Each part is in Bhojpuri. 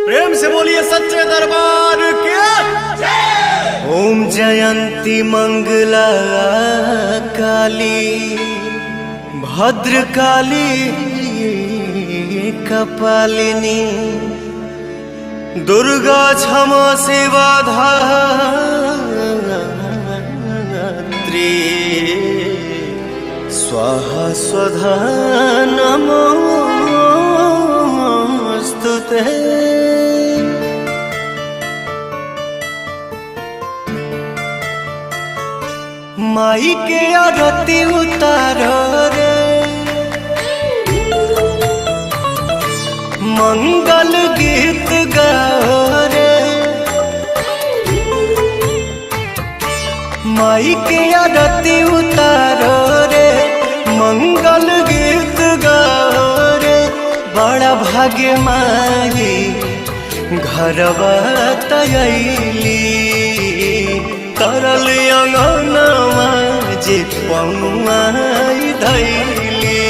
प्रेम से बोलिए सच्चे दरबार के। ओम जयंती मंगला काली भद्र काली कपालिनी दुर्गा क्षमा सेवा धात्री स्वाहा स्वधा नमोस्तुते। माई के आरती उतारो रे मंगल गीत गाओ रे। माई के आरती उतारो रे मंगल गीत गाओ रे। बड़ा भाग्य माई घरवा तयली तरल अंगनवा जे पौआई धैली।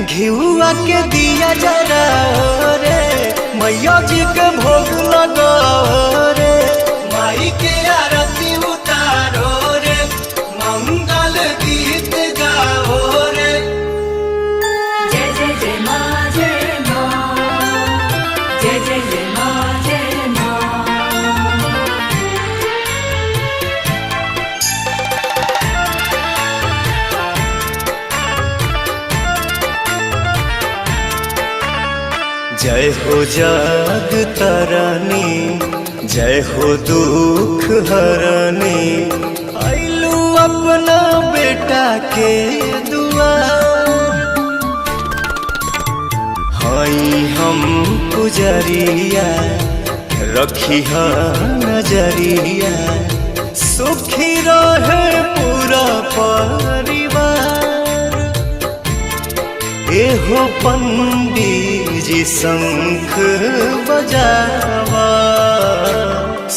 घिउआ के दिया जरा रे मैया जी के भोग लगाओ रे। माई के आरती उतारो रे मंगल गीत गाओ रे। जय जय जय माँ जय माँ जय जय जय माँ जय माँ। जय हो जग तरनी जय हो दुख हरनी। आइलू अपना बेटा के दुआर हई हम पुजरिया रखी नजरिया। सुखी रहे पूरा परिवार एहो पंडित जी शंख बजावा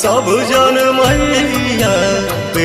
सब जन मैया पे